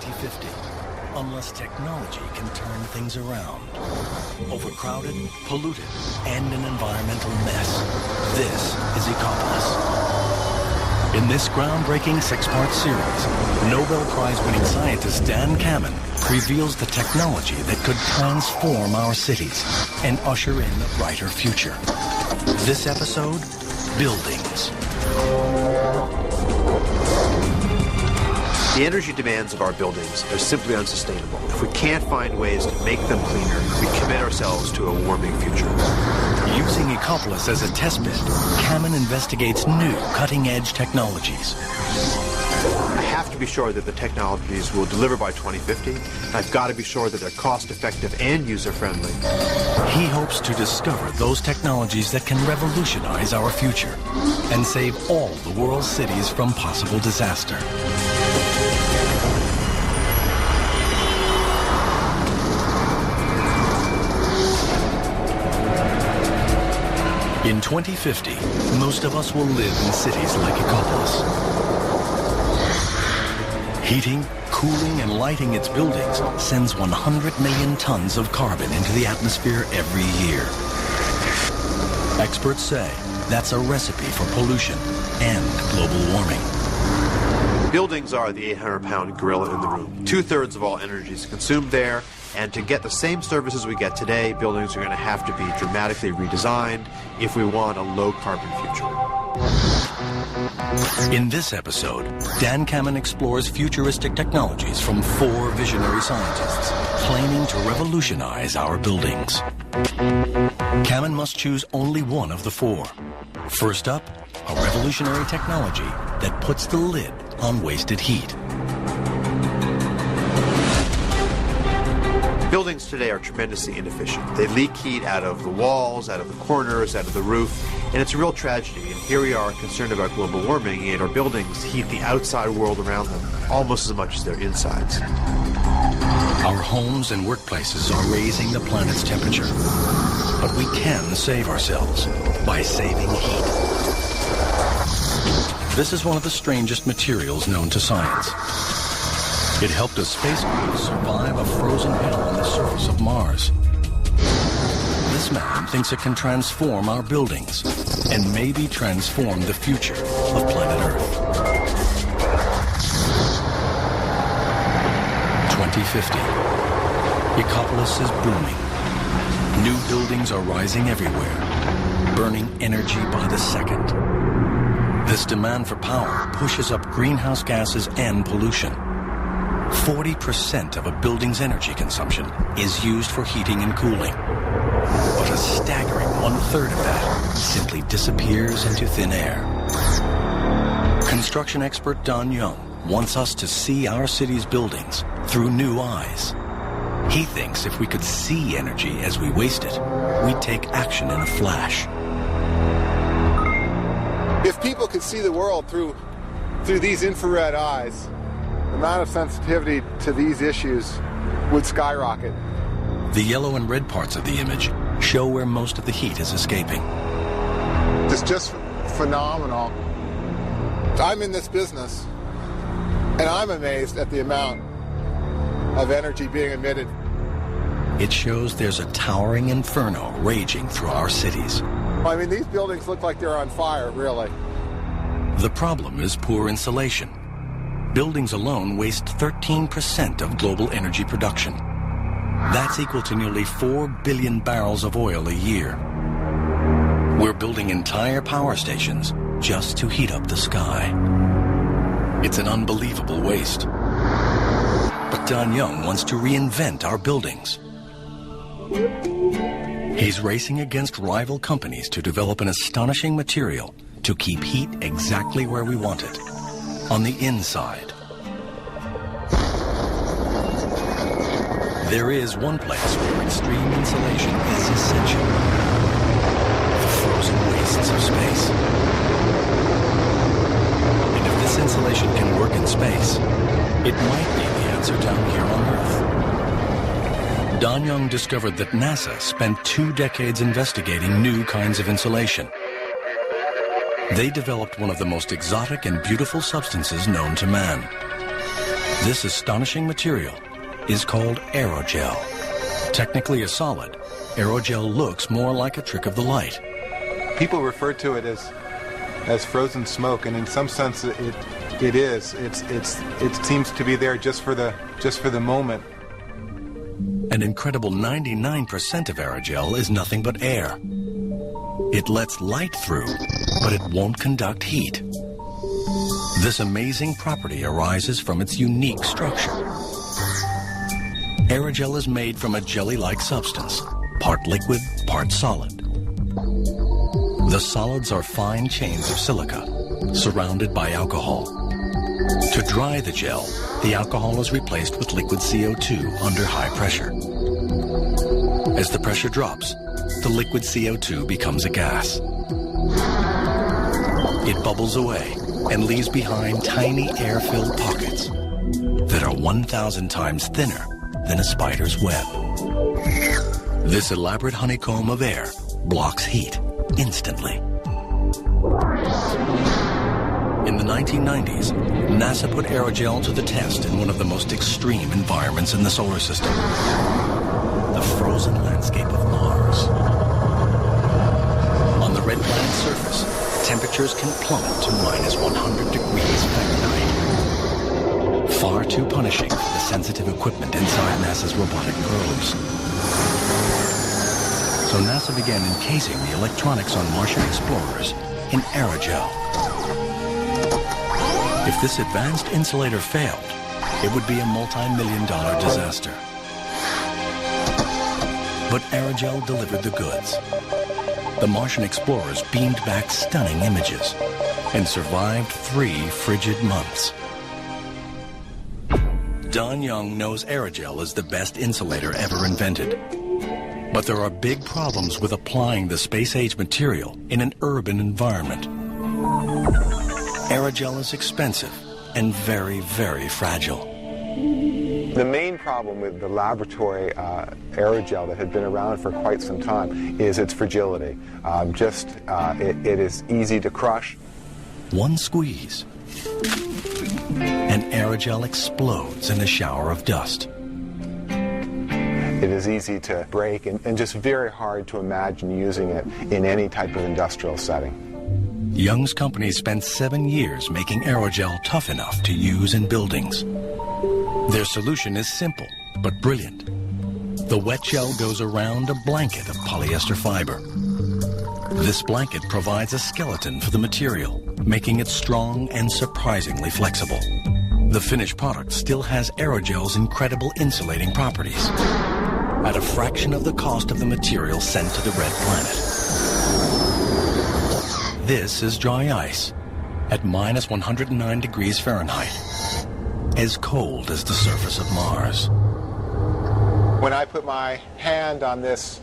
2050, unless technology can turn things around. Overcrowded, polluted, and an environmental mess. This is Ecopolis. In this groundbreaking six-part series, Nobel Prize-winning scientist Dan Kamen reveals the technology that could transform our cities and usher in a brighter future. This episode, Buildings. The energy demands of our buildings are simply unsustainable. If we can't find ways to make them cleaner, we commit ourselves to a warming future. Using Ecopolis as a testbed, Kamen investigates new cutting-edge technologies. I have to be sure that the technologies will deliver by 2050. I've got to be sure that they're cost-effective and user-friendly. He hopes to discover those technologies that can revolutionize our future and save all the world's cities from possible disaster. In 2050, most of us will live in cities like Ecopolis. Heating, cooling, and lighting its buildings sends 100 million tons of carbon into the atmosphere every year. Experts say that's a recipe for pollution and global warming. Buildings are the 800-pound gorilla in the room. 2/3 of all energy is consumed there, and to get the same services we get today, buildings are going to have to be dramatically redesigned if we want a low-carbon future. In this episode, Dan Kamen explores futuristic technologies from 4 visionary scientists claiming to revolutionize our buildings. Kamen must choose only one of the 4. First up, a revolutionary technology that puts the lid on wasted heat. Buildings today are tremendously inefficient. They leak heat out of the walls, out of the corners, out of the roof, and it's a real tragedy. And here we are concerned about global warming, and our buildings heat the outside world around them almost as much as their insides. Our homes and workplaces are raising the planet's temperature, but we can save ourselves by saving heat. This is one of the strangest materials known to science. It helped a space crew survive a frozen hell on the surface of Mars. This man thinks it can transform our buildings and maybe transform the future of planet Earth. 2050. Ecopolis is booming. New buildings are rising everywhere, burning energy by the second. This demand for power pushes up greenhouse gases and pollution. 40% of a building's energy consumption is used for heating and cooling. But a staggering 1/3 of that simply disappears into thin air. Construction expert Don Young wants us to see our city's buildings through new eyes. He thinks if we could see energy as we waste it, we'd take action in a flash. If people could see the world through these infrared eyes, the amount of sensitivity to these issues would skyrocket. The yellow and red parts of the image show where most of the heat is escaping. It's just phenomenal. I'm in this business, and I'm amazed at the amount of energy being emitted. It shows there's a towering inferno raging through our cities. I mean, these buildings look like they're on fire, really. The problem is poor insulation. Buildings alone waste 13% of global energy production. That's equal to nearly 4 billion barrels of oil a year. We're building entire power stations just to heat up the sky. It's an unbelievable waste. But Don Young wants to reinvent our buildings. He's racing against rival companies to develop an astonishing material to keep heat exactly where we want it, on the inside. There is one place where extreme insulation is essential: the frozen wastes of space. And if this insulation can work in space, it might be the answer down here on Earth. Don Young discovered that NASA spent 2 decades investigating new kinds of insulation. They developed one of the most exotic and beautiful substances known to man. This astonishing material is called Aerogel. Technically a solid, Aerogel looks more like a trick of the light. People refer to it as frozen smoke, and in some sense it is. It seems to be there just for the moment. An incredible 99% of aerogel is nothing but air. It lets light through, but it won't conduct heat. This amazing property arises from its unique structure. Aerogel is made from a jelly-like substance, part liquid, part solid. The solids are fine chains of silica, surrounded by alcohol. To dry the gel, the alcohol is replaced with liquid CO2 under high pressure. As the pressure drops, the liquid CO2 becomes a gas. It bubbles away and leaves behind tiny air-filled pockets that are 1,000 times thinner than a spider's web. This elaborate honeycomb of air blocks heat instantly. In the 1990s, NASA put aerogel to the test in one of the most extreme environments in the solar system, the frozen landscape of Mars. On the red planet's surface, temperatures can plummet to minus 100 degrees Fahrenheit. Far too punishing for the sensitive equipment inside NASA's robotic probes. So NASA began encasing the electronics on Martian explorers in aerogel. If this advanced insulator failed, it would be a multi-million-dollar disaster. But aerogel delivered the goods. The Martian explorers beamed back stunning images and survived 3 frigid months. Don Young knows aerogel is the best insulator ever invented. But there are big problems with applying the space-age material in an urban environment. Aerogel is expensive and very, very fragile. The main problem with the laboratory aerogel that had been around for quite some time is its fragility. It is easy to crush. One squeeze, and aerogel explodes in a shower of dust. It is easy to break and just very hard to imagine using it in any type of industrial setting. Young's company spent 7 years making aerogel tough enough to use in buildings. Their solution is simple, but brilliant. The wet gel goes around a blanket of polyester fiber. This blanket provides a skeleton for the material, making it strong and surprisingly flexible. The finished product still has aerogel's incredible insulating properties, at a fraction of the cost of the material sent to the red planet. This is dry ice at minus 109 degrees Fahrenheit, as cold as the surface of Mars. When I put my hand on this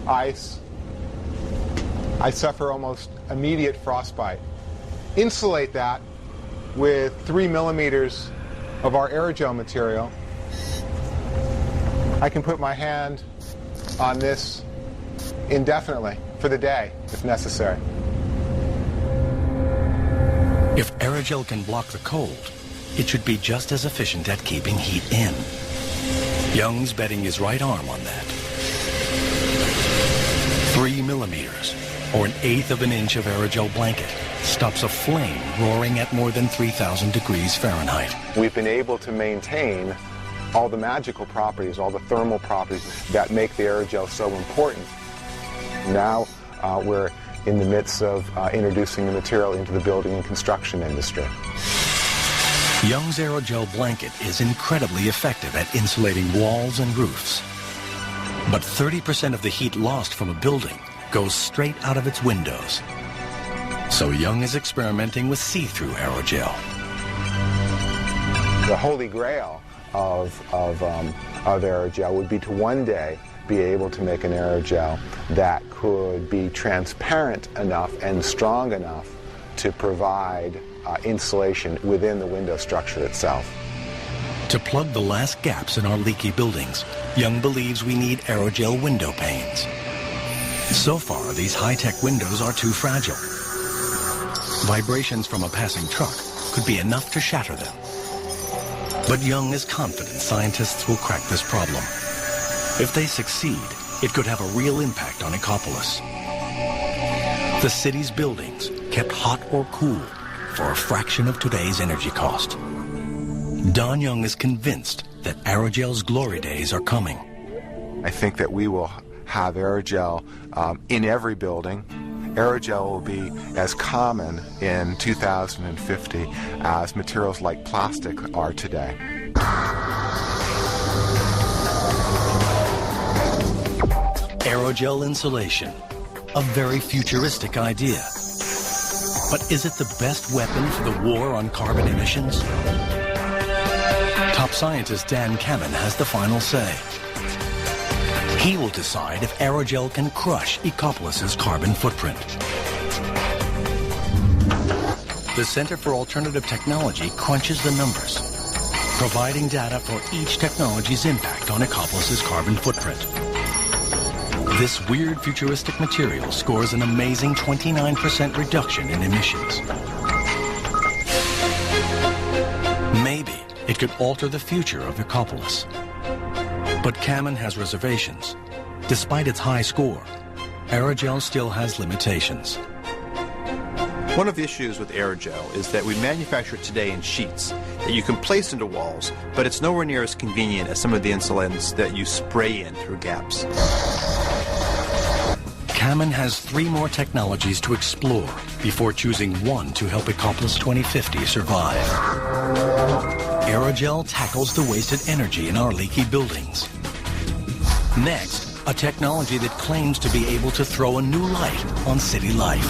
ice, I suffer almost immediate frostbite. Insulate that with 3 millimeters of our aerogel material. I can put my hand on this indefinitely for the day, if necessary. If aerogel can block the cold, it should be just as efficient at keeping heat in. Young's betting his right arm on that. 3 millimeters, or 1/8 of an inch of aerogel blanket, stops a flame roaring at more than 3,000 degrees Fahrenheit. We've been able to maintain all the magical properties, all the thermal properties that make the aerogel so important. Now we're in the midst of introducing the material into the building and construction industry. Young's aerogel blanket is incredibly effective at insulating walls and roofs. But 30% of the heat lost from a building goes straight out of its windows. So Young is experimenting with see-through aerogel. The holy grail of aerogel would be to one day be able to make an aerogel that could be transparent enough and strong enough to provide insulation within the window structure itself. To plug the last gaps in our leaky buildings, Young believes we need aerogel window panes. So far, these high-tech windows are too fragile. Vibrations from a passing truck could be enough to shatter them. But Young is confident scientists will crack this problem. If they succeed, it could have a real impact on Ecopolis. The city's buildings kept hot or cool for a fraction of today's energy cost. Don Young is convinced that Aerogel's glory days are coming. I think that we will have aerogel in every building. Aerogel will be as common in 2050 as materials like plastic are today. Aerogel insulation, a very futuristic idea. But is it the best weapon for the war on carbon emissions? Top scientist Dan Kamen has the final say. He will decide if aerogel can crush Ecopolis's carbon footprint. The Center for Alternative Technology crunches the numbers, providing data for each technology's impact on Ecopolis's carbon footprint. This weird futuristic material scores an amazing 29% reduction in emissions. Maybe it could alter the future of Ecopolis. But Kamen has reservations. Despite its high score, aerogel still has limitations. One of the issues with aerogel is that we manufacture it today in sheets that you can place into walls, but it's nowhere near as convenient as some of the insulants that you spray in through gaps. Kamen has 3 more technologies to explore before choosing one to help Ecopolis 2050 survive. Aerogel tackles the wasted energy in our leaky buildings. Next, a technology that claims to be able to throw a new light on city life.